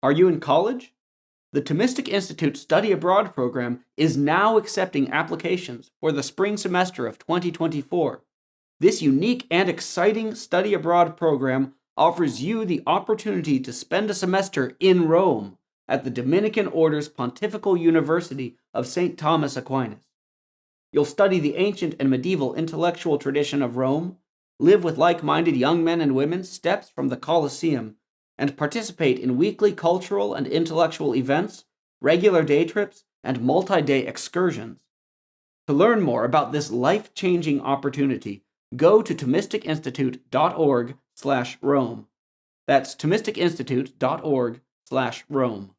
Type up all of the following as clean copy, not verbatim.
Are you in college? The Thomistic Institute Study Abroad program is now accepting applications for the spring semester of 2024. This unique and exciting study abroad program offers you the opportunity to spend a semester in Rome at the Dominican Order's Pontifical University of St. Thomas Aquinas. You'll study the ancient and medieval intellectual tradition of Rome, live with like-minded young men and women steps from the Colosseum, and participate in weekly cultural and intellectual events, regular day trips, and multi-day excursions. To learn more about this life-changing opportunity, go to thomisticinstitute.org/Rome. That's thomisticinstitute.org/Rome.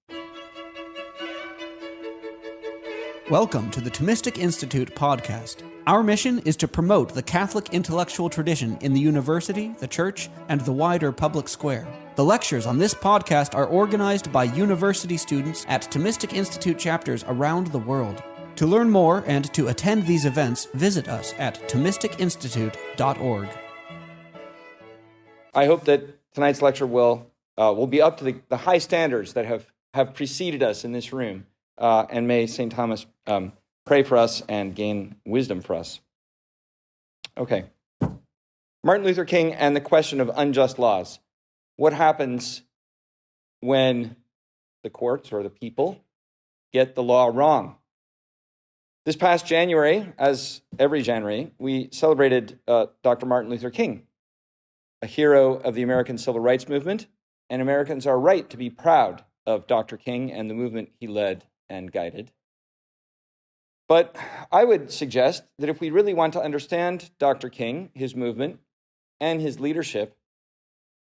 Welcome to the Thomistic Institute podcast. Our mission is to promote the Catholic intellectual tradition in the university, the church, and the wider public square. The lectures on this podcast are organized by university students at Thomistic Institute chapters around the world. To learn more and to attend these events, visit us at thomisticinstitute.org. I hope that tonight's lecture will be up to the high standards that have preceded us in this room, and may St. Thomas pray for us and gain wisdom for us. Okay. Martin Luther King and the question of unjust laws. What happens when the courts or the people get the law wrong? This past January, as every January, we celebrated Dr. Martin Luther King, a hero of the American Civil Rights Movement, and Americans are right to be proud of Dr. King and the movement he led and guided. But I would suggest that if we really want to understand Dr. King, his movement, and his leadership,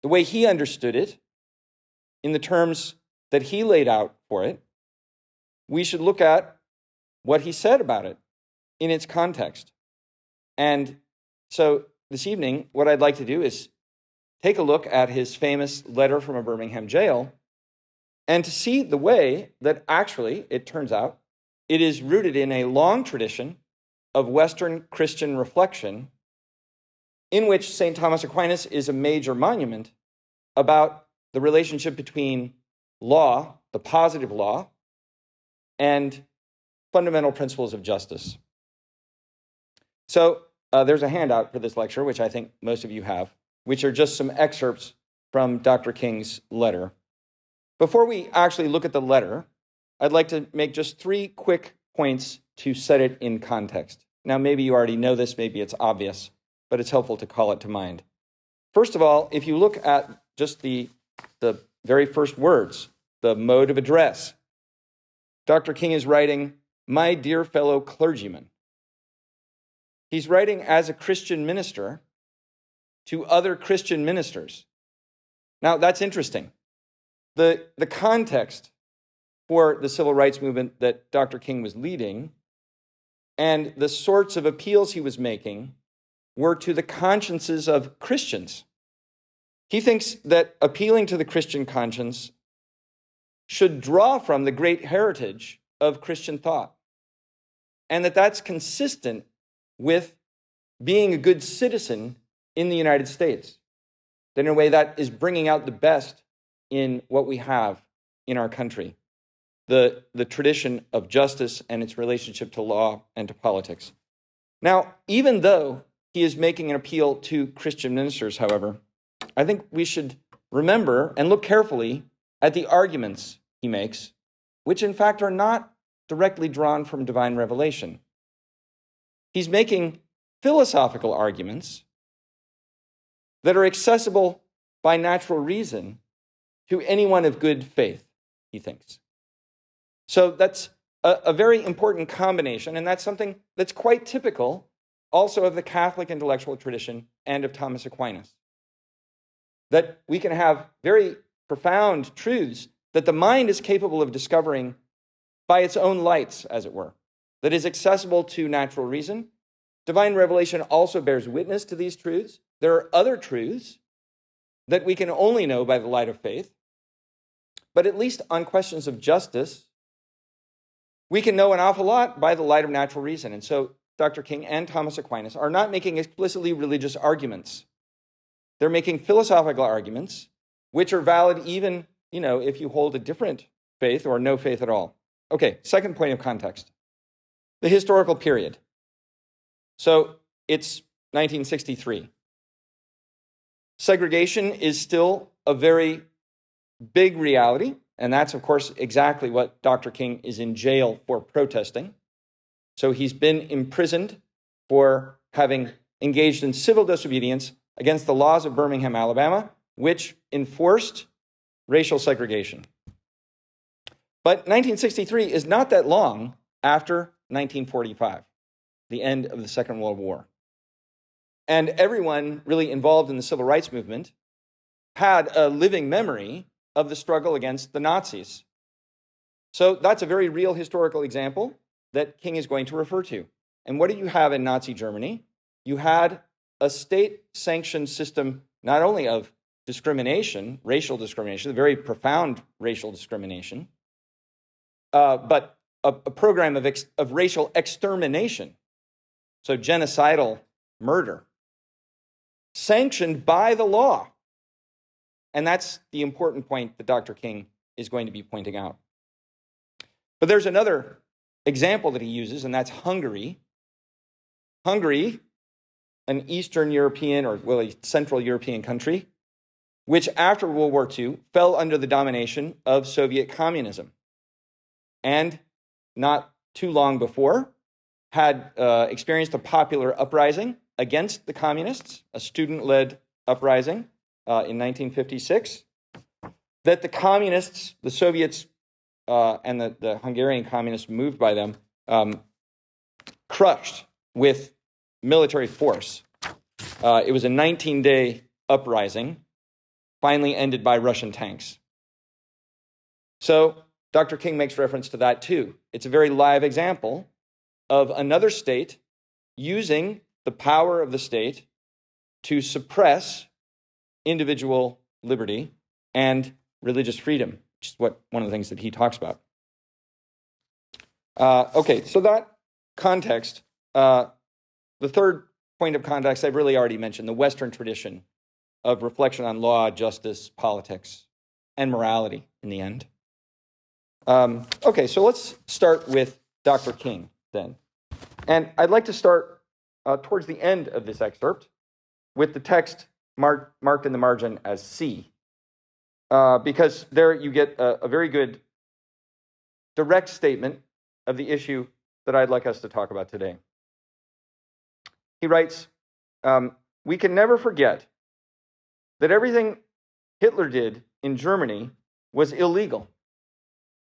the way he understood it, in the terms that he laid out for it, we should look at what he said about it in its context. And so this evening, what I'd like to do is take a look at his famous letter from a Birmingham jail and to see the way that actually, it turns out, it is rooted in a long tradition of Western Christian reflection in which St. Thomas Aquinas is a major monument about the relationship between law, the positive law, and fundamental principles of justice. So there's a handout for this lecture, which I think most of you have, which are just some excerpts from Dr. King's letter. Before we actually look at the letter, I'd like to make just 3 quick points to set it in context. Now, maybe you already know this, maybe it's obvious, but it's helpful to call it to mind. First of all, if you look at just the very first words, the mode of address, Dr. King is writing, "My dear fellow clergymen." He's writing as a Christian minister to other Christian ministers. Now, that's interesting. The context for the civil rights movement that Dr. King was leading and the sorts of appeals he was making were to the consciences of Christians. He thinks that appealing to the Christian conscience should draw from the great heritage of Christian thought, and that that's consistent with being a good citizen in the United States, that in a way that is bringing out the best in what we have in our country, the tradition of justice and its relationship to law and to politics. Now, even though he is making an appeal to Christian ministers, however, I think we should remember and look carefully at the arguments he makes, which in fact are not directly drawn from divine revelation. He's making philosophical arguments that are accessible by natural reason to anyone of good faith, he thinks. So that's a very important combination, and that's something that's quite typical also of the Catholic intellectual tradition and of Thomas Aquinas. That we can have very profound truths that the mind is capable of discovering by its own lights, as it were, that is accessible to natural reason. Divine revelation also bears witness to these truths. There are other truths that we can only know by the light of faith, but at least on questions of justice, we can know an awful lot by the light of natural reason. And so Dr. King and Thomas Aquinas are not making explicitly religious arguments. They're making philosophical arguments, which are valid even if you hold a different faith or no faith at all. Okay, second point of context. The historical period. So it's 1963. Segregation is still a very big reality, and that's, of course, exactly what Dr. King is in jail for protesting. So he's been imprisoned for having engaged in civil disobedience against the laws of Birmingham, Alabama, which enforced racial segregation. But 1963 is not that long after 1945, the end of the Second World War. And everyone really involved in the civil rights movement had a living memory of the struggle against the Nazis. So that's a very real historical example that King is going to refer to. And what did you have in Nazi Germany? You had a state-sanctioned system not only of discrimination, racial discrimination, very profound racial discrimination, but a program of racial extermination, so genocidal murder, sanctioned by the law. And that's the important point that Dr. King is going to be pointing out. But there's another example that he uses, and that's Hungary. Hungary, an Eastern European, or well, a Central European country, which after World War II fell under the domination of Soviet communism. And not too long before, had experienced a popular uprising against the communists, a student-led uprising in 1956, that the communists, the Soviets, and the Hungarian communists moved by them, crushed with military force. It was a 19-day uprising, finally ended by Russian tanks. So Dr. King makes reference to that too. It's a very live example of another state using the power of the state to suppress individual liberty and religious freedom, which is one of the things that he talks about. Okay, so that context, the third point of context I've really already mentioned, the Western tradition of reflection on law, justice, politics, and morality in the end. Okay, so let's start with Dr. King then. And I'd like to start towards the end of this excerpt with the text marked in the margin as C, because there you get a very good direct statement of the issue that I'd like us to talk about today. He writes, we can never forget that everything Hitler did in Germany was illegal.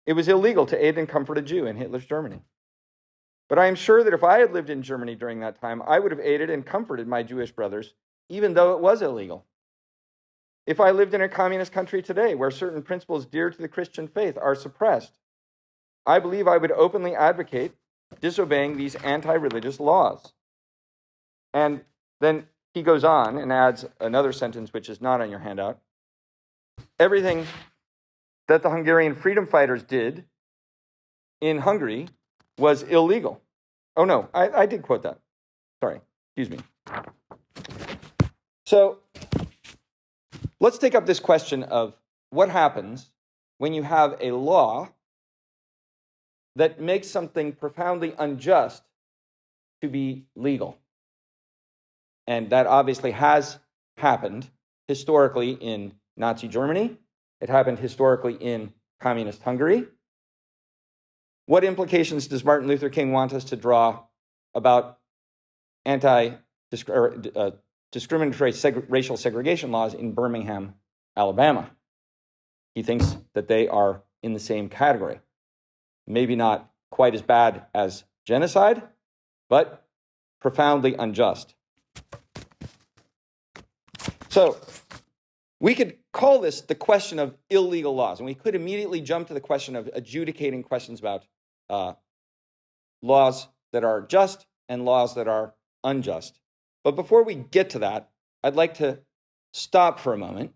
It was illegal to aid and comfort a Jew in Hitler's Germany. But I am sure that if I had lived in Germany during that time, I would have aided and comforted my Jewish brothers, even though it was illegal. If I lived in a communist country today, where certain principles dear to the Christian faith are suppressed, I believe I would openly advocate disobeying these anti-religious laws. And then he goes on and adds another sentence, which is not on your handout. Everything that the Hungarian freedom fighters did in Hungary was illegal. Oh, no, I did quote that. Sorry, excuse me. So let's take up this question of what happens when you have a law that makes something profoundly unjust to be legal. And that obviously has happened historically in Nazi Germany. It happened historically in communist Hungary. What implications does Martin Luther King want us to draw about discriminatory racial segregation laws in Birmingham, Alabama? He thinks that they are in the same category. Maybe not quite as bad as genocide, but profoundly unjust. So we could call this the question of illegal laws, and we could immediately jump to the question of adjudicating questions about laws that are just and laws that are unjust. But before we get to that, I'd like to stop for a moment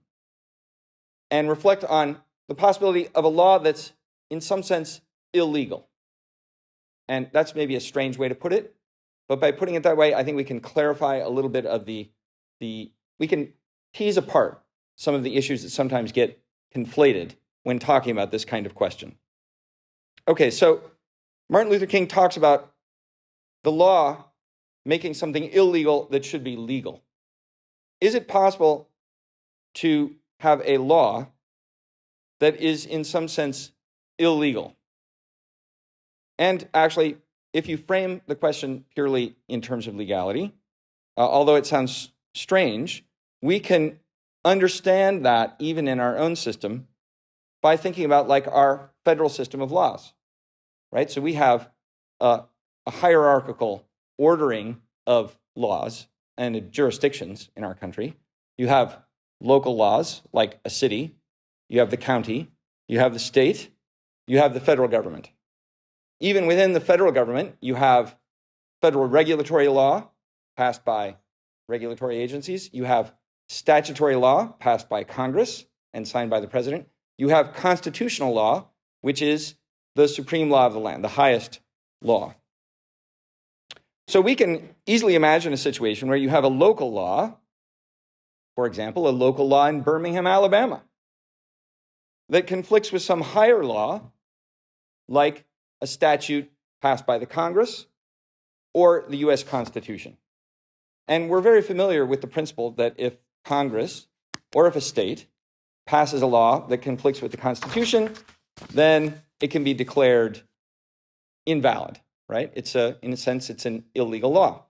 and reflect on the possibility of a law that's, in some sense, illegal. And that's maybe a strange way to put it, but by putting it that way, I think we can clarify a little bit of we can tease apart some of the issues that sometimes get conflated when talking about this kind of question. Okay, so Martin Luther King talks about the law making something illegal that should be legal. Is it possible to have a law that is in some sense illegal? And actually, if you frame the question purely in terms of legality, although it sounds strange, we can understand that even in our own system by thinking about like our federal system of laws, right? So we have a hierarchical ordering of laws and jurisdictions in our country. You have local laws like a city, you have the county, you have the state, you have the federal government. Even within the federal government, you have federal regulatory law passed by regulatory agencies. You have statutory law passed by Congress and signed by the president. You have constitutional law, which is the supreme law of the land, the highest law. So we can easily imagine a situation where you have a local law, for example, a local law in Birmingham, Alabama, that conflicts with some higher law, like a statute passed by the Congress or the US Constitution. And we're very familiar with the principle that if Congress or if a state passes a law that conflicts with the Constitution, then it can be declared invalid, right? In a sense, it's an illegal law.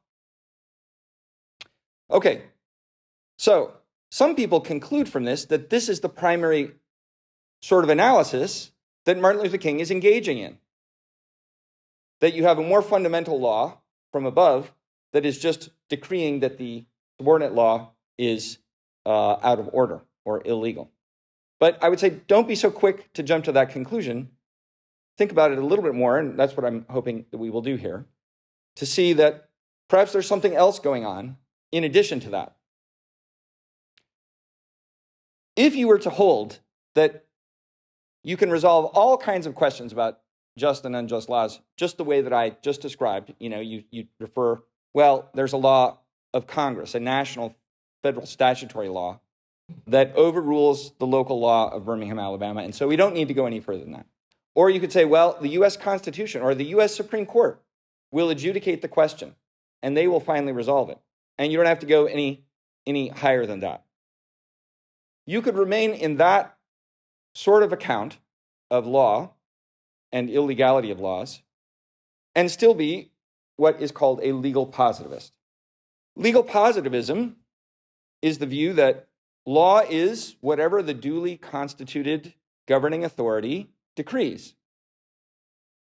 Okay, so some people conclude from this that this is the primary sort of analysis that Martin Luther King is engaging in. That you have a more fundamental law from above that is just decreeing that the subordinate law is out of order or illegal. But I would say don't be so quick to jump to that conclusion. Think about it a little bit more, and that's what I'm hoping that we will do here, to see that perhaps there's something else going on in addition to that. If you were to hold that you can resolve all kinds of questions about just and unjust laws just the way that I just described, you refer, well, there's a law of Congress, a national federal statutory law that overrules the local law of Birmingham, Alabama, and so we don't need to go any further than that. Or you could say, well, the US Constitution or the US Supreme Court will adjudicate the question, and they will finally resolve it. And you don't have to go any higher than that. You could remain in that sort of account of law and illegality of laws and still be what is called a legal positivist. Legal positivism is the view that law is whatever the duly constituted governing authority decrees,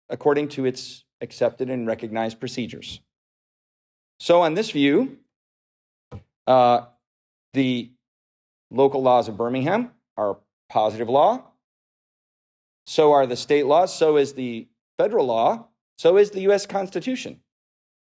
according to its accepted and recognized procedures. So on this view, the local laws of Birmingham are positive law, so are the state laws, so is the federal law, so is the US Constitution.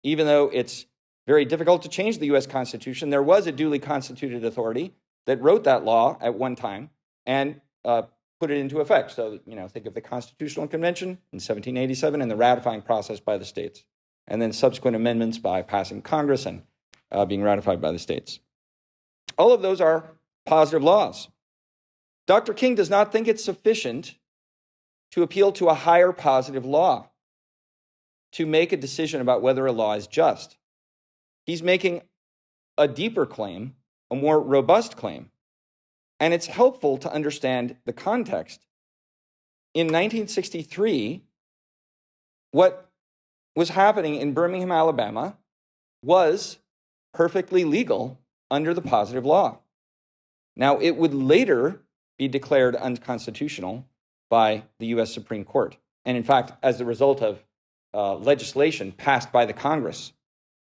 Even though it's very difficult to change the US Constitution, there was a duly constituted authority that wrote that law at one time and put it into effect. So, think of the Constitutional Convention in 1787 and the ratifying process by the states, and then subsequent amendments by passing Congress and being ratified by the states. All of those are positive laws. Dr. King does not think it's sufficient to appeal to a higher positive law to make a decision about whether a law is just. He's making a deeper claim, a more robust claim. And it's helpful to understand the context. In 1963, what was happening in Birmingham, Alabama, was perfectly legal under the positive law. Now, it would later be declared unconstitutional by the US Supreme Court. And in fact, as the result of legislation passed by the Congress.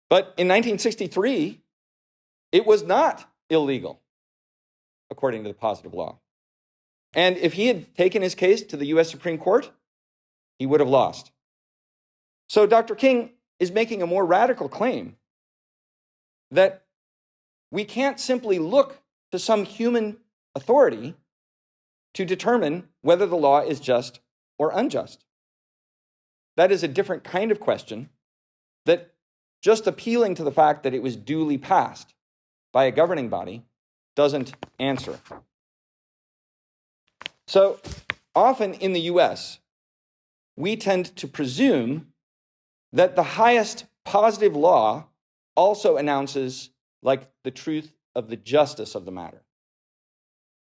But in 1963, it was not illegal, according to the positive law. And if he had taken his case to the US Supreme Court, he would have lost. So Dr. King is making a more radical claim that we can't simply look to some human authority to determine whether the law is just or unjust. That is a different kind of question that just appealing to the fact that it was duly passed by a governing body doesn't answer. So often in the US, we tend to presume that the highest positive law also announces like the truth of the justice of the matter.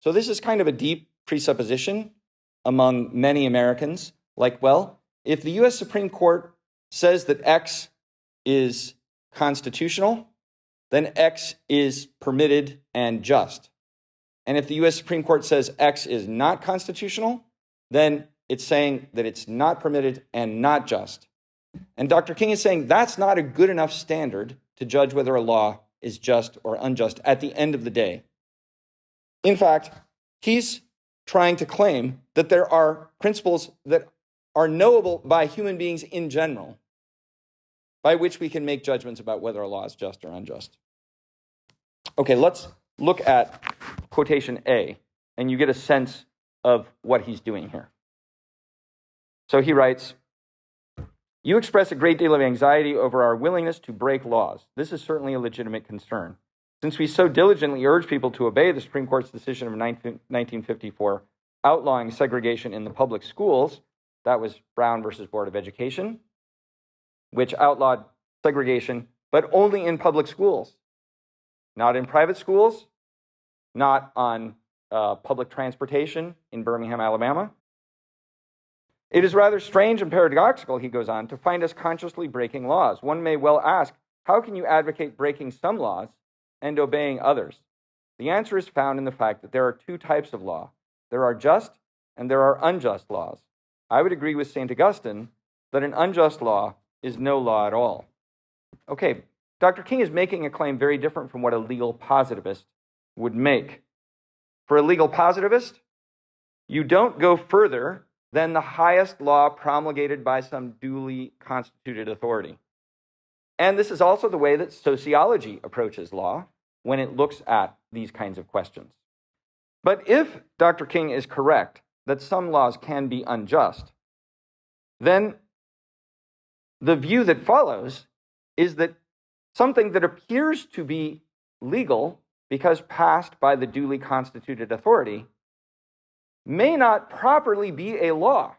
So this is kind of a deep presupposition among many Americans, like, well, if the US Supreme Court says that X is constitutional, then X is permitted and just. And if the US Supreme Court says X is not constitutional, then it's saying that it's not permitted and not just. And Dr. King is saying that's not a good enough standard to judge whether a law is just or unjust at the end of the day. In fact, he's trying to claim that there are principles that are knowable by human beings in general, by which we can make judgments about whether a law is just or unjust. Okay, let's look at quotation A, and you get a sense of what he's doing here. So he writes, "You express a great deal of anxiety over our willingness to break laws. This is certainly a legitimate concern. Since we so diligently urge people to obey the Supreme Court's decision of 1954 outlawing segregation in the public schools," that was Brown versus Board of Education, which outlawed segregation, but only in public schools, not in private schools, not on public transportation in Birmingham, Alabama. "It is rather strange and paradoxical," he goes on, "to find us consciously breaking laws. One may well ask, how can you advocate breaking some laws and obeying others? The answer is found in the fact that there are two types of law. There are just and there are unjust laws. I would agree with St. Augustine that an unjust law is no law at all." Okay, Dr. King is making a claim very different from what a legal positivist would make. For a legal positivist, you don't go further than the highest law promulgated by some duly constituted authority. And this is also the way that sociology approaches law when it looks at these kinds of questions. But if Dr. King is correct that some laws can be unjust, then the view that follows is that something that appears to be legal because passed by the duly constituted authority may not properly be a law,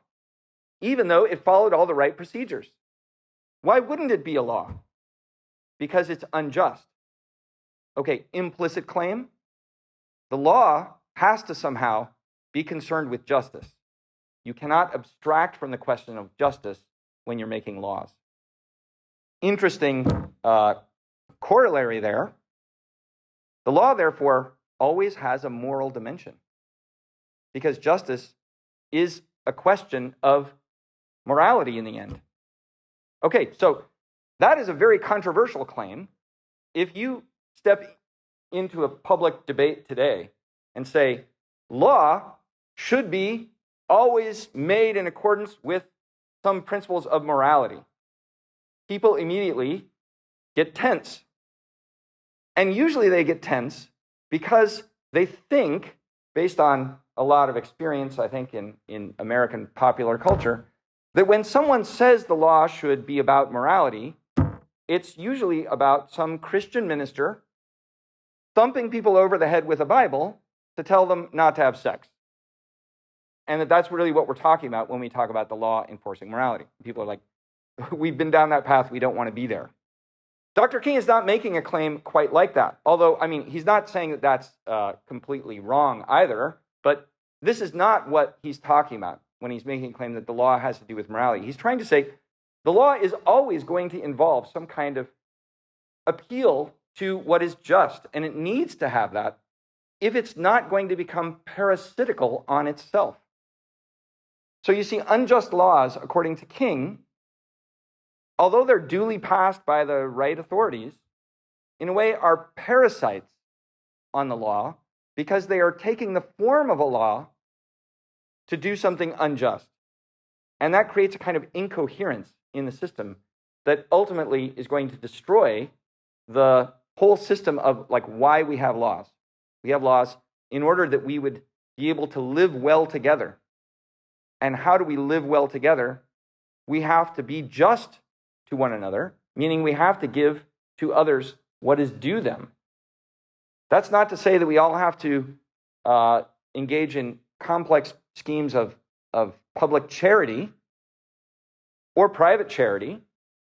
even though it followed all the right procedures. Why wouldn't it be a law? Because it's unjust. Okay, implicit claim. The law has to somehow be concerned with justice. You cannot abstract from the question of justice when you're making laws. Interesting corollary there. The law, therefore, always has a moral dimension, because justice is a question of morality in the end. Okay, so that is a very controversial claim. If you step into a public debate today and say, law should be always made in accordance with some principles of morality, people immediately get tense. And usually they get tense because they think, based on a lot of experience, I think, in American popular culture, that when someone says the law should be about morality, it's usually about some Christian minister thumping people over the head with a Bible to tell them not to have sex. And that's really what we're talking about when we talk about the law enforcing morality. People are like, we've been down that path, we don't want to be there. Dr. King is not making a claim quite like that. Although, I mean, he's not saying that that's completely wrong either, but this is not what he's talking about when he's making a claim that the law has to do with morality. He's trying to say the law is always going to involve some kind of appeal to what is just, and it needs to have that if it's not going to become parasitical on itself. So you see, unjust laws, according to King, although they're duly passed by the right authorities, in a way are parasites on the law because they are taking the form of a law to do something unjust. And that creates a kind of incoherence in the system that ultimately is going to destroy the whole system of like why we have laws. We have laws in order that we would be able to live well together. And how do we live well together? We have to be just to one another, meaning we have to give to others what is due them. That's not to say that we all have to engage in complex schemes of public charity or private charity,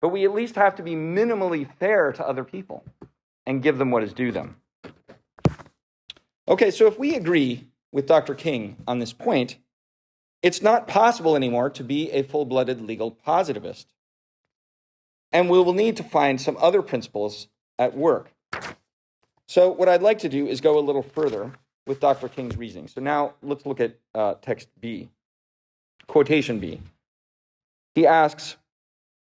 but we at least have to be minimally fair to other people and give them what is due them. Okay, so if we agree with Dr. King on this point, it's not possible anymore to be a full-blooded legal positivist. And we will need to find some other principles at work. So what I'd like to do is go a little further with Dr. King's reasoning. So now let's look at text B, quotation B. He asks,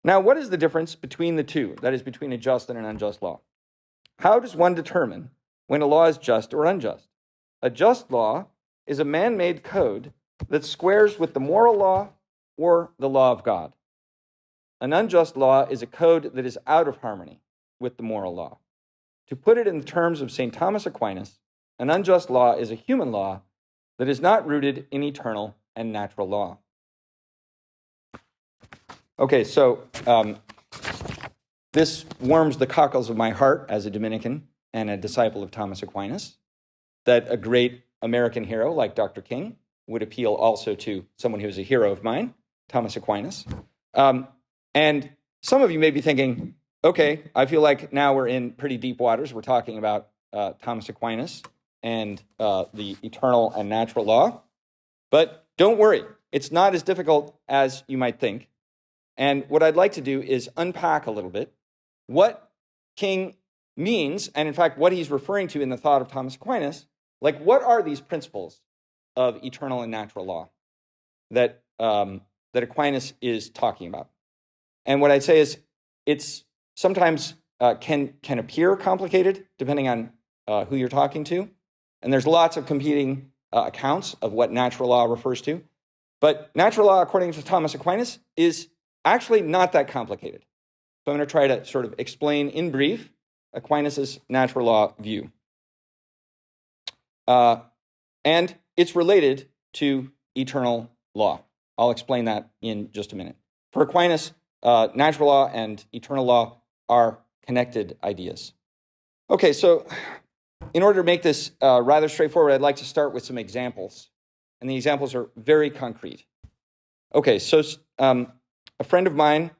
now what is the difference between the two, that is, between a just and an unjust law? How does one determine when a law is just or unjust? A just law is a man-made code that squares with the moral law or the law of God. An unjust law is a code that is out of harmony with the moral law. To put it in terms of St. Thomas Aquinas, an unjust law is a human law that is not rooted in eternal and natural law. Okay, so this warms the cockles of my heart as a Dominican and a disciple of Thomas Aquinas, that a great American hero like Dr. King would appeal also to someone who is a hero of mine, Thomas Aquinas. And some of you may be thinking, okay, I feel like now we're in pretty deep waters. We're talking about Thomas Aquinas and the eternal and natural law. But don't worry, it's not as difficult as you might think. And what I'd like to do is unpack a little bit what King means, and in fact, what he's referring to in the thought of Thomas Aquinas. Like, what are these principles of eternal and natural law that Aquinas is talking about? And what I'd say is it's sometimes can appear complicated depending on who you're talking to. And there's lots of competing accounts of what natural law refers to. But natural law, according to Thomas Aquinas, is actually not that complicated. So I'm going to try to sort of explain in brief Aquinas' natural law view. And it's related to eternal law. I'll explain that in just a minute. For Aquinas, natural law and eternal law are connected ideas. Okay, so in order to make this rather straightforward, I'd like to start with some examples. And the examples are very concrete. Okay, so a friend of mine,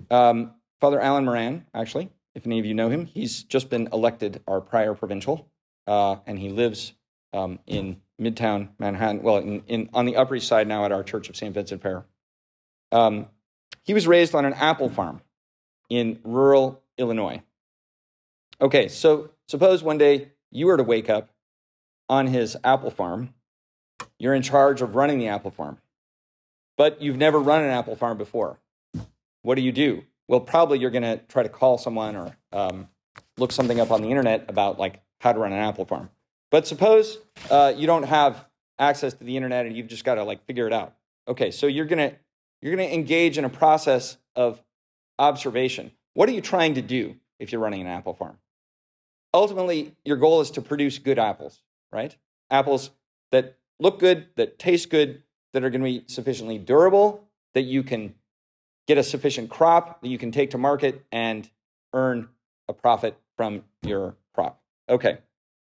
Father Alan Moran, actually, if any of you know him, he's just been elected our prior provincial, and he lives in Midtown Manhattan, well, on the Upper East Side now at our Church of St. Vincent Fair. He was raised on an apple farm in rural Illinois. Okay, so suppose one day you were to wake up on his apple farm. You're in charge of running the apple farm, but you've never run an apple farm before. What do? Well, probably you're going to try to call someone or look something up on the internet about like how to run an apple farm. But suppose you don't have access to the internet and you've just got to like figure it out. Okay, so you're going to engage in a process of observation. What are you trying to do if you're running an apple farm? Ultimately, your goal is to produce good apples, right? Apples that look good, that taste good, that are going to be sufficiently durable, that you can get a sufficient crop that you can take to market and earn a profit from your crop. Okay,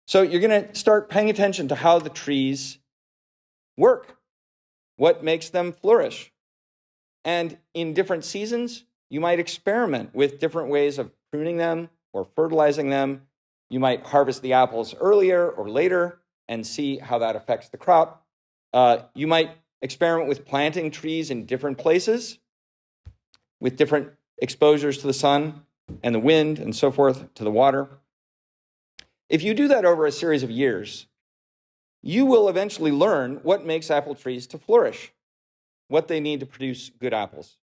so you're going to start paying attention to how the trees work, what makes them flourish. And in different seasons, you might experiment with different ways of pruning them or fertilizing them. You might harvest the apples earlier or later and see how that affects the crop. You might experiment with planting trees in different places with different exposures to the sun and the wind and so forth, to the water. If you do that over a series of years, you will eventually learn what makes apple trees to flourish, what they need to produce good apples.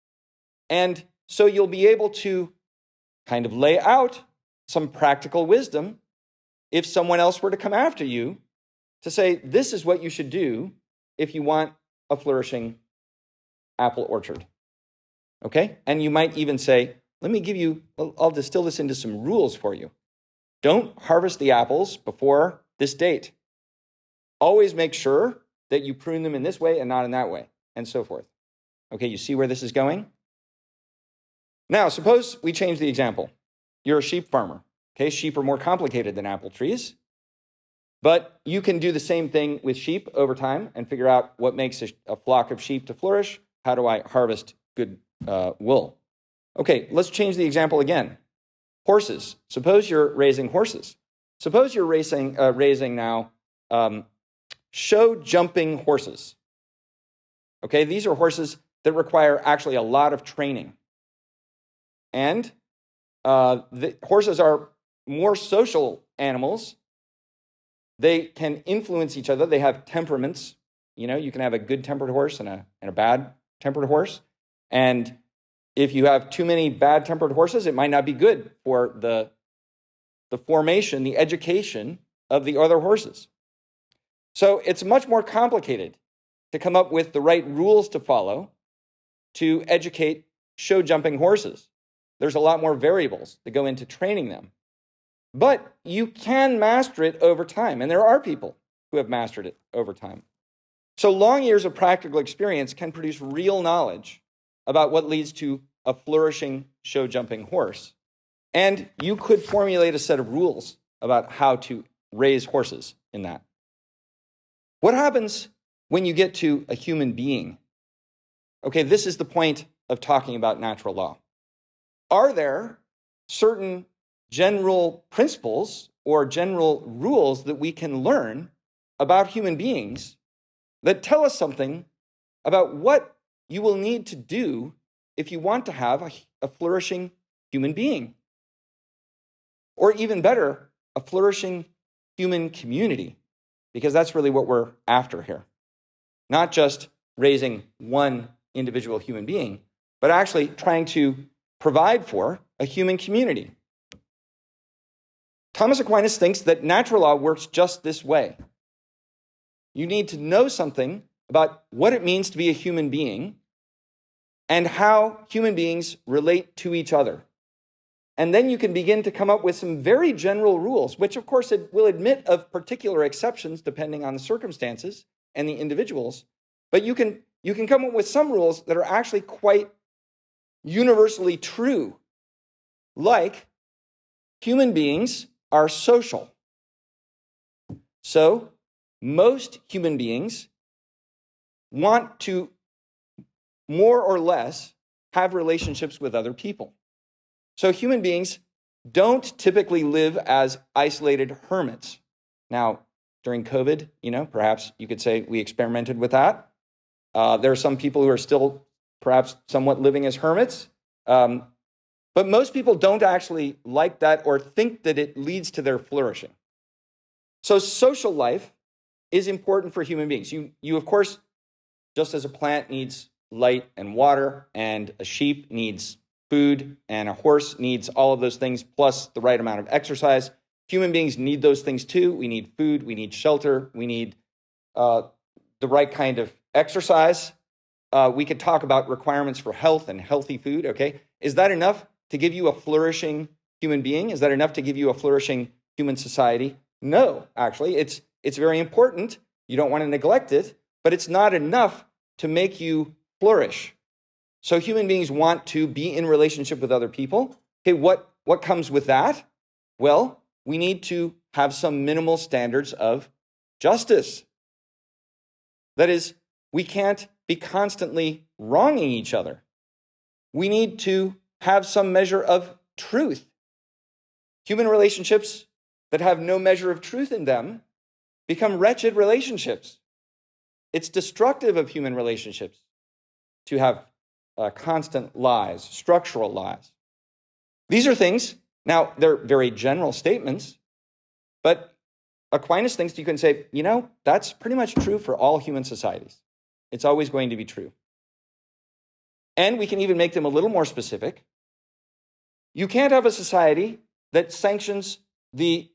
And so you'll be able to kind of lay out some practical wisdom if someone else were to come after you to say, this is what you should do if you want a flourishing apple orchard. Okay? And you might even say, I'll distill this into some rules for you. Don't harvest the apples before this date. Always make sure that you prune them in this way and not in that way, and so forth. Okay, you see where this is going? Now, suppose we change the example. You're a sheep farmer. Okay, sheep are more complicated than apple trees. But you can do the same thing with sheep over time and figure out what makes a flock of sheep to flourish. How do I harvest good wool? Okay, let's change the example again. Horses. Suppose you're raising horses. Suppose you're raising now show jumping horses. Okay, these are horses that require actually a lot of training. And the horses are more social animals. They can influence each other. They have temperaments. You know, you can have a good-tempered horse and a bad-tempered horse. And if you have too many bad-tempered horses, it might not be good for the formation, the education of the other horses. So it's much more complicated to come up with the right rules to follow to educate show-jumping horses. There's a lot more variables that go into training them. But you can master it over time, and there are people who have mastered it over time. So long years of practical experience can produce real knowledge about what leads to a flourishing show-jumping horse. And you could formulate a set of rules about how to raise horses in that. What happens when you get to a human being? Okay, this is the point of talking about natural law. Are there certain general principles or general rules that we can learn about human beings that tell us something about what you will need to do if you want to have a flourishing human being? Or even better, a flourishing human community, because that's really what we're after here. Not just raising one individual human being, but actually trying to provide for a human community. Thomas Aquinas thinks that natural law works just this way. You need to know something about what it means to be a human being and how human beings relate to each other. And then you can begin to come up with some very general rules, which of course it will admit of particular exceptions depending on the circumstances and the individuals. But you can come up with some rules that are actually quite universally true, like human beings are social. So most human beings want to more or less have relationships with other people. So human beings don't typically live as isolated hermits. Now, during COVID, perhaps you could say we experimented with that. There are some people who are still perhaps somewhat living as hermits. But most people don't actually like that or think that it leads to their flourishing. So social life is important for human beings. You of course, just as a plant needs light and water, and a sheep needs food, and a horse needs all of those things, plus the right amount of exercise, human beings need those things too. We need food, we need shelter, we need the right kind of exercise. We could talk about requirements for health and healthy food, okay? Is that enough to give you a flourishing human being? Is that enough to give you a flourishing human society? No, actually, it's very important. You don't want to neglect it, but it's not enough to make you flourish. So human beings want to be in relationship with other people. Okay, what comes with that? Well, we need to have some minimal standards of justice. That is, we can't be constantly wronging each other. We need to have some measure of truth. Human relationships that have no measure of truth in them become wretched relationships. It's destructive of human relationships to have constant lies, structural lies. These are things, now they're very general statements, but Aquinas thinks you can say, that's pretty much true for all human societies. It's always going to be true. And we can even make them a little more specific. You can't have a society that sanctions the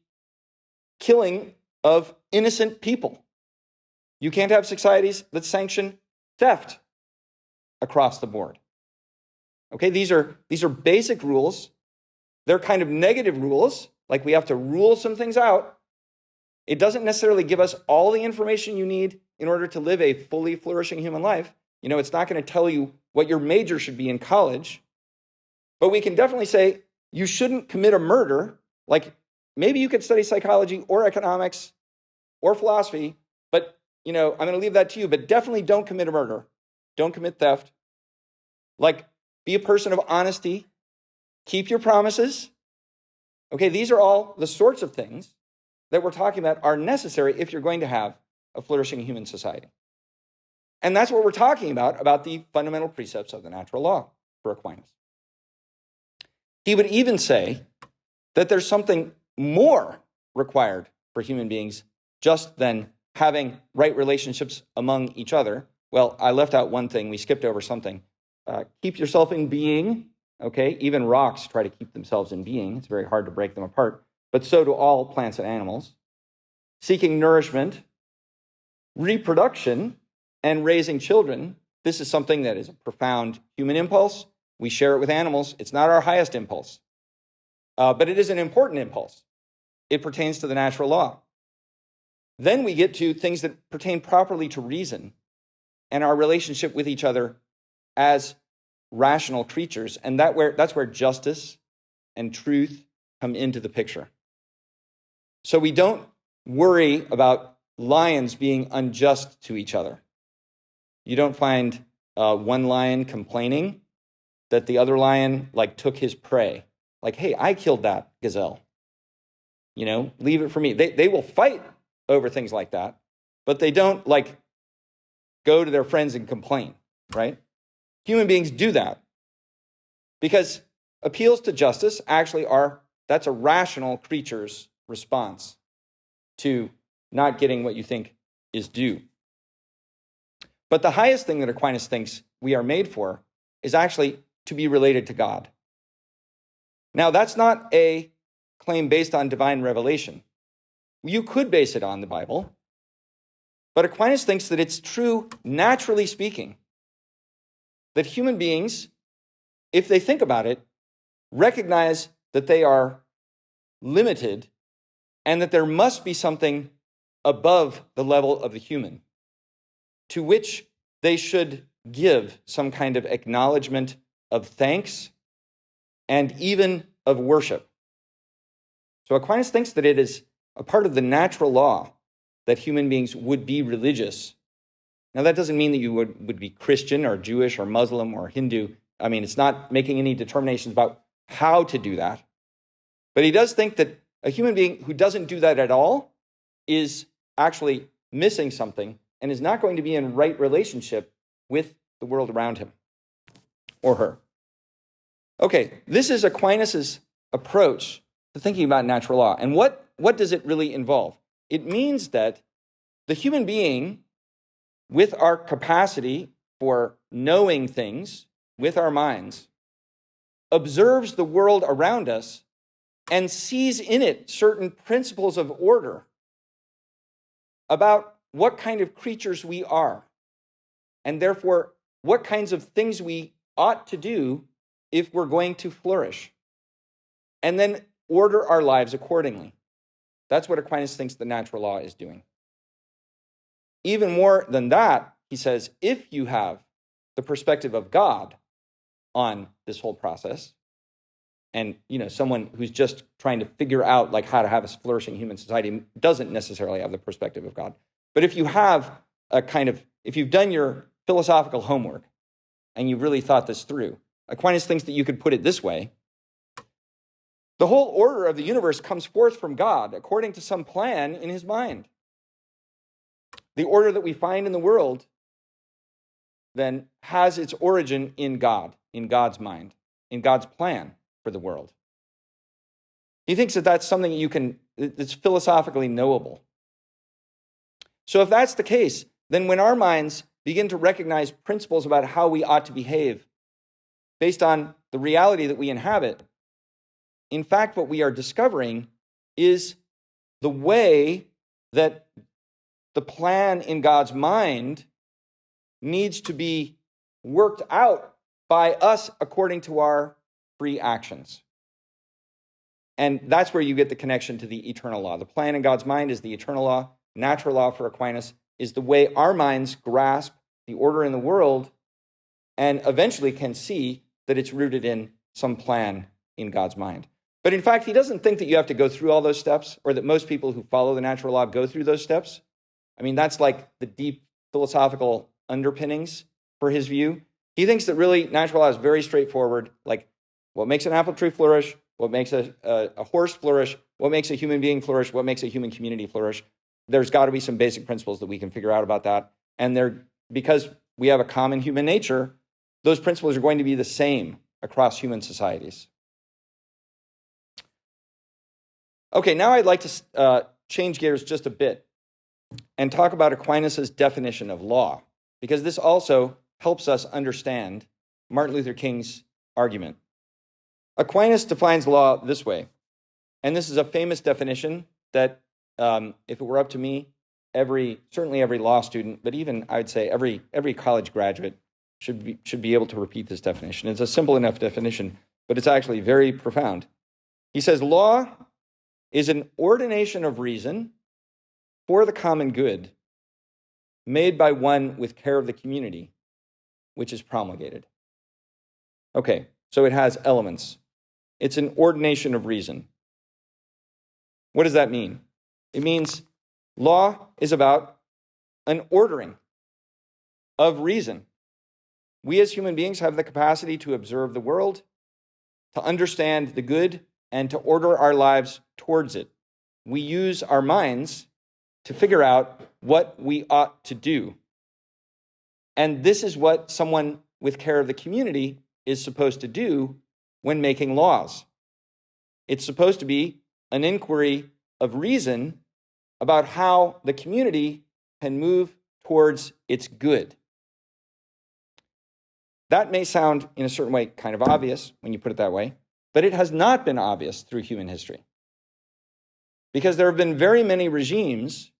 killing of innocent people. You can't have societies that sanction theft across the board. Okay, these are basic rules. They're kind of negative rules, like we have to rule some things out. It doesn't necessarily give us all the information you need in order to live a fully flourishing human life. It's not going to tell you what your major should be in college, but we can definitely say you shouldn't commit a murder. Like maybe you could study psychology or economics or philosophy, but, I'm going to leave that to you, but definitely don't commit a murder. Don't commit theft. Like, be a person of honesty. Keep your promises. Okay, these are all the sorts of things that we're talking about are necessary if you're going to have a flourishing human society. And that's what we're talking about the fundamental precepts of the natural law for Aquinas. He would even say that there's something more required for human beings just than having right relationships among each other. Well, I left out one thing. We skipped over something. Keep yourself in being. Okay, even rocks try to keep themselves in being. It's very hard to break them apart. But so do all plants and animals. Seeking nourishment, reproduction, and raising children. This is something that is a profound human impulse. We share it with animals. It's not our highest impulse, but it is an important impulse. It pertains to the natural law. Then we get to things that pertain properly to reason and our relationship with each other as rational creatures, and that's where justice and truth come into the picture. So we don't worry about lions being unjust to each other. You don't find one lion complaining that the other lion took his prey. Like, hey, I killed that gazelle. Leave it for me. They will fight over things like that, but they don't go to their friends and complain, right? Human beings do that because appeals to justice actually that's a rational creature's response to not getting what you think is due. But the highest thing that Aquinas thinks we are made for is actually to be related to God. Now, that's not a claim based on divine revelation. You could base it on the Bible, but Aquinas thinks that it's true, naturally speaking, that human beings, if they think about it, recognize that they are limited and that there must be something above the level of the human to which they should give some kind of acknowledgement of thanks and even of worship. So Aquinas thinks that it is a part of the natural law that human beings would be religious. Now, that doesn't mean that you would be Christian or Jewish or Muslim or Hindu. I mean, it's not making any determinations about how to do that. But he does think that a human being who doesn't do that at all is actually missing something and is not going to be in right relationship with the world around him or her. Okay, this is Aquinas' approach to thinking about natural law. And what does it really involve? It means that the human being, with our capacity for knowing things with our minds, observes the world around us and sees in it certain principles of order about what kind of creatures we are, and therefore what kinds of things we ought to do if we're going to flourish, and then order our lives accordingly. That's what Aquinas thinks the natural law is doing. Even more than that, he says, if you have the perspective of God on this whole process, and someone who's just trying to figure out how to have a flourishing human society doesn't necessarily have the perspective of God. But if you have if you've done your philosophical homework and you've really thought this through, Aquinas thinks that you could put it this way: the whole order of the universe comes forth from God according to some plan in his mind. The order that we find in the world then has its origin in God, in God's mind, in God's plan for the world. He thinks that that's something that's philosophically knowable. So if that's the case, then when our minds begin to recognize principles about how we ought to behave based on the reality that we inhabit, in fact, what we are discovering is the way that the plan in God's mind needs to be worked out by us according to our free actions. And that's where you get the connection to the eternal law. The plan in God's mind is the eternal law. Natural law for Aquinas is the way our minds grasp the order in the world and eventually can see that it's rooted in some plan in God's mind. But in fact, he doesn't think that you have to go through all those steps, or that most people who follow the natural law go through those steps. I mean, that's like the deep philosophical underpinnings for his view. He thinks that really natural law is very straightforward, like what makes an apple tree flourish, what makes a horse flourish, what makes a human being flourish, what makes a human community flourish. There's got to be some basic principles that we can figure out about that. And because we have a common human nature, those principles are going to be the same across human societies. Okay, now I'd like to change gears just a bit and talk about Aquinas' definition of law, because this also helps us understand Martin Luther King's argument. Aquinas defines law this way, and this is a famous definition that, if it were up to me, certainly every law student, but even I'd say every college graduate should be able to repeat this definition. It's a simple enough definition, but it's actually very profound. He says, law is an ordination of reason for the common good made by one with care of the community, which is promulgated. Okay, so it has elements. It's an ordination of reason. What does that mean? It means law is about an ordering of reason. We as human beings have the capacity to observe the world, to understand the good, and to order our lives towards it. We use our minds to figure out what we ought to do. And this is what someone with care of the community is supposed to do when making laws. It's supposed to be an inquiry of reason about how the community can move towards its good. That may sound, in a certain way, kind of obvious when you put it that way, but it has not been obvious through human history. Because there have been very many regimes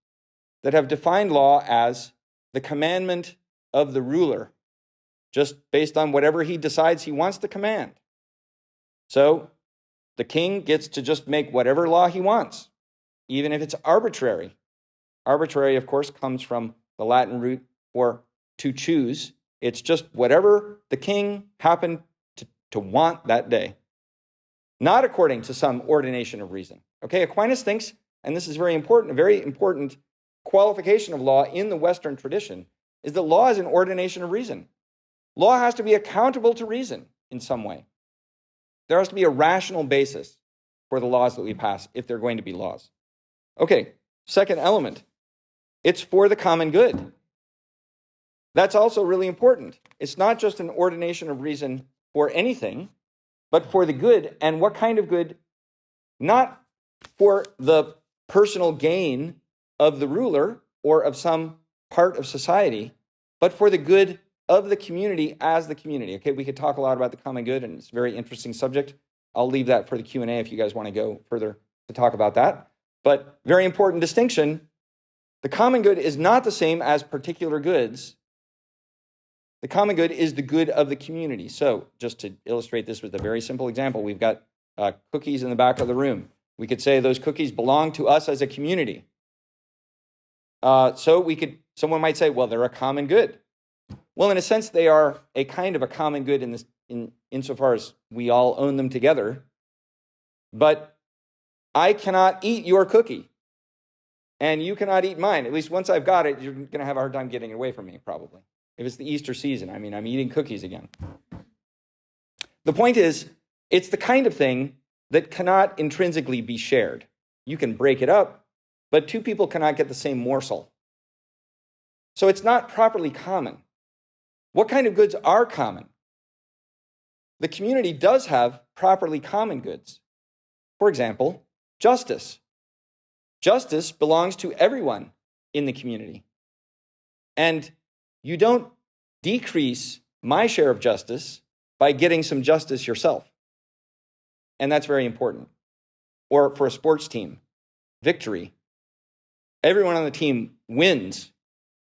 that have defined law as the commandment of the ruler, just based on whatever he decides he wants to command. So the king gets to just make whatever law he wants, even if it's arbitrary. Arbitrary, of course, comes from the Latin root for to choose. It's just whatever the king happened to want that day, not according to some ordination of reason. Okay, Aquinas thinks, and this is very important, a very important qualification of law in the Western tradition, is that law is an ordination of reason. Law has to be accountable to reason in some way. There has to be a rational basis for the laws that we pass if they're going to be laws. Okay, second element, it's for the common good. That's also really important. It's not just an ordination of reason for anything, but for the good. And what kind of good? Not for the personal gain of the ruler or of some part of society, but for the good of the community as the community. Okay, we could talk a lot about the common good, and it's a very interesting subject. I'll leave that for the Q&A if you guys want to go further to talk about that. But very important distinction, the common good is not the same as particular goods. The common good is the good of the community. So just to illustrate this with a very simple example, we've got cookies in the back of the room. We could say those cookies belong to us as a community. Someone might say, well, they're a common good. Well, in a sense, they are a kind of a common good insofar as we all own them together. But I cannot eat your cookie, and you cannot eat mine. At least once I've got it, you're going to have a hard time getting it away from me, probably. If it's the Easter season, I mean, I'm eating cookies again. The point is, it's the kind of thing that cannot intrinsically be shared. You can break it up, but two people cannot get the same morsel. So it's not properly common. What kind of goods are common? The community does have properly common goods. For example, justice. Justice belongs to everyone in the community. And you don't decrease my share of justice by getting some justice yourself. And that's very important. Or for a sports team, victory. Everyone on the team wins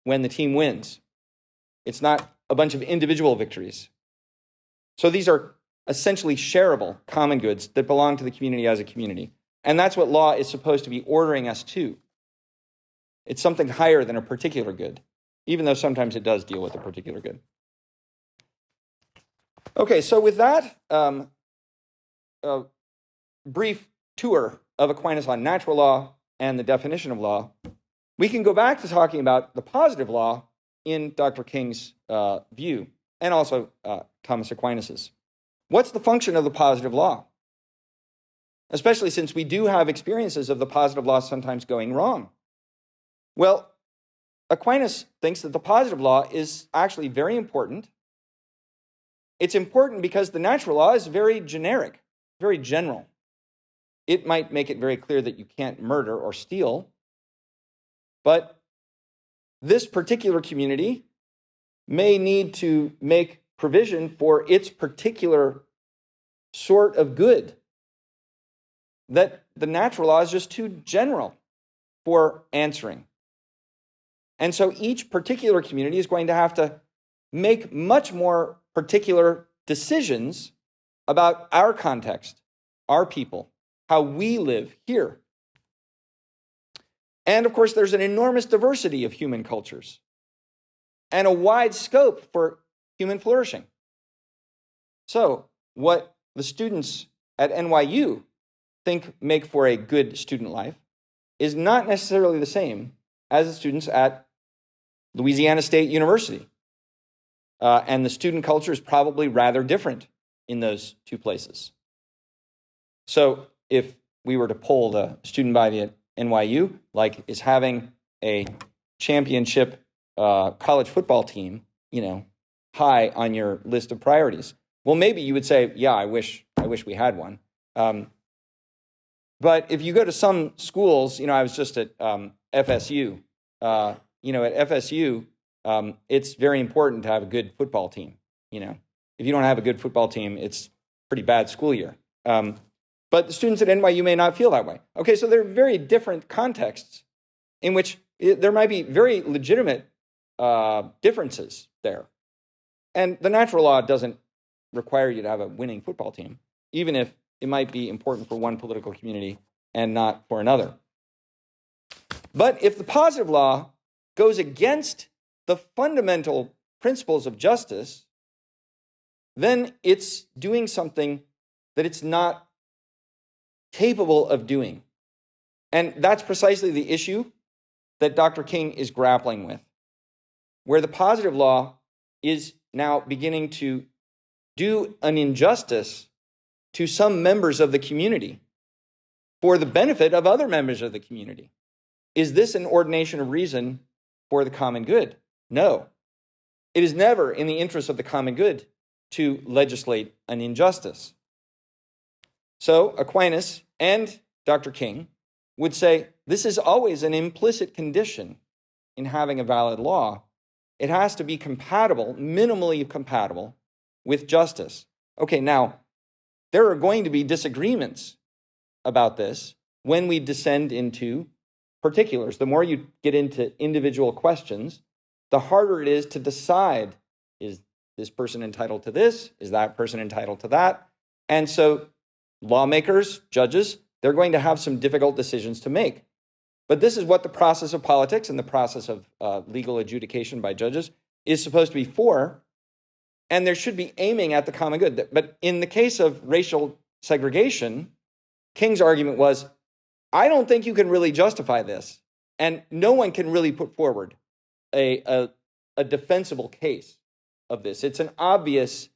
when the team wins. It's not a bunch of individual victories. So these are essentially shareable common goods that belong to the community as a community. And that's what law is supposed to be ordering us to. It's something higher than a particular good, even though sometimes it does deal with a particular good. Okay, so with that brief tour of Aquinas on natural law and the definition of law, we can go back to talking about the positive law in Dr. King's view, and also Thomas Aquinas's. What's the function of the positive law? Especially since we do have experiences of the positive law sometimes going wrong. Well, Aquinas thinks that the positive law is actually very important. It's important because the natural law is very generic, very general. It might make it very clear that you can't murder or steal, but this particular community may need to make provision for its particular sort of good, that the natural law is just too general for answering. And so each particular community is going to have to make much more particular decisions about our context, our people, how we live here. And of course, there's an enormous diversity of human cultures and a wide scope for human flourishing. So what the students at NYU think make for a good student life is not necessarily the same as the students at Louisiana State University. And the student culture is probably rather different in those two places. So if we were to poll the student body at NYU, like is having a championship college football team, high on your list of priorities. Well, maybe you would say, yeah, I wish we had one. But if you go to some schools, I was just at FSU. At FSU, it's very important to have a good football team. If you don't have a good football team, it's a pretty bad school year. But the students at NYU may not feel that way. Okay, so there are very different contexts in which there might be very legitimate differences there. And the natural law doesn't require you to have a winning football team, even if it might be important for one political community and not for another. But if the positive law goes against the fundamental principles of justice, then it's doing something that it's not capable of doing. And that's precisely the issue that Dr. King is grappling with, where the positive law is now beginning to do an injustice to some members of the community for the benefit of other members of the community. Is this an ordination of reason for the common good? No. It is never in the interest of the common good to legislate an injustice. So Aquinas and Dr. King would say this is always an implicit condition in having a valid law. It has to be compatible, minimally compatible, with justice. Okay, now, there are going to be disagreements about this when we descend into particulars. The more you get into individual questions, the harder it is to decide, is this person entitled to this? Is that person entitled to that? And so lawmakers, judges, they're going to have some difficult decisions to make. But this is what the process of politics and the process of legal adjudication by judges is supposed to be for, and there should be aiming at the common good. But in the case of racial segregation, King's argument was, I don't think you can really justify this, and no one can really put forward a defensible case of this. It's an obvious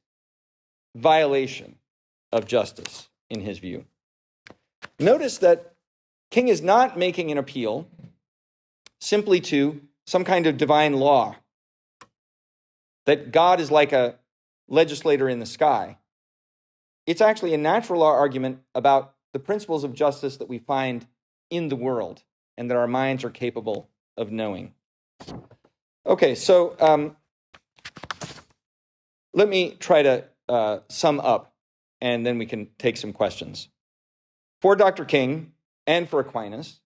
violation of justice, in his view. Notice that King is not making an appeal simply to some kind of divine law, that God is like a legislator in the sky. It's actually a natural law argument about the principles of justice that we find in the world and that our minds are capable of knowing. Okay, so let me try to sum up, and then we can take some questions. For Dr. King and for Aquinas,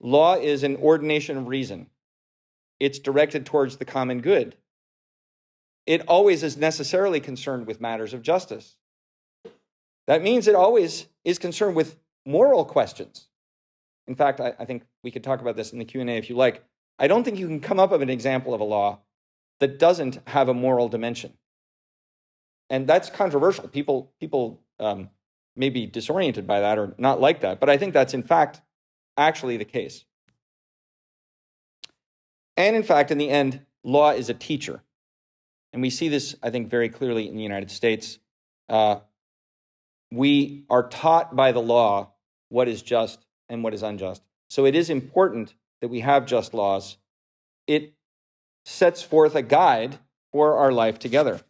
law is an ordination of reason. It's directed towards the common good. It always is necessarily concerned with matters of justice. That means it always is concerned with moral questions. In fact, I think we could talk about this in the Q&A if you like. I don't think you can come up with an example of a law that doesn't have a moral dimension. And that's controversial. People may be disoriented by that or not like that, but I think that's in fact actually the case. And in fact, in the end, law is a teacher. And we see this, I think, very clearly in the United States. We are taught by the law what is just and what is unjust. So it is important that we have just laws. It sets forth a guide for our life together.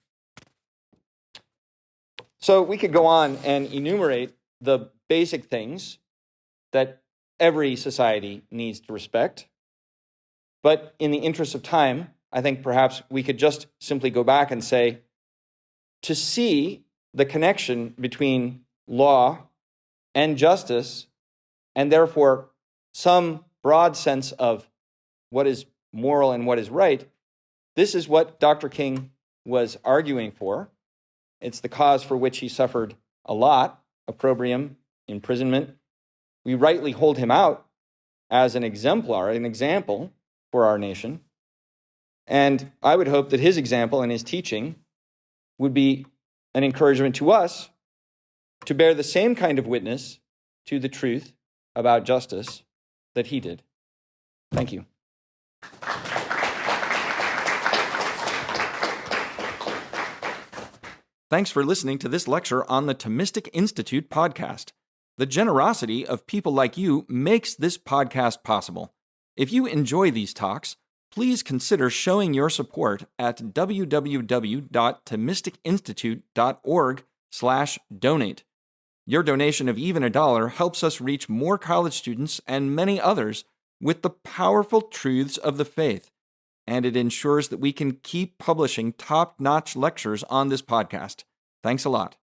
So we could go on and enumerate the basic things that every society needs to respect. But in the interest of time, I think perhaps we could just simply go back and say, to see the connection between law and justice, and therefore some broad sense of what is moral and what is right, this is what Dr. King was arguing for. It's the cause for which he suffered a lot, opprobrium, imprisonment. We rightly hold him out as an exemplar, an example for our nation. And I would hope that his example and his teaching would be an encouragement to us to bear the same kind of witness to the truth about justice that he did. Thank you. Thanks for listening to this lecture on the Thomistic Institute podcast. The generosity of people like you makes this podcast possible. If you enjoy these talks, please consider showing your support at www.thomisticinstitute.org/donate. Your donation of even $1 helps us reach more college students and many others with the powerful truths of the faith, and it ensures that we can keep publishing top-notch lectures on this podcast. Thanks a lot.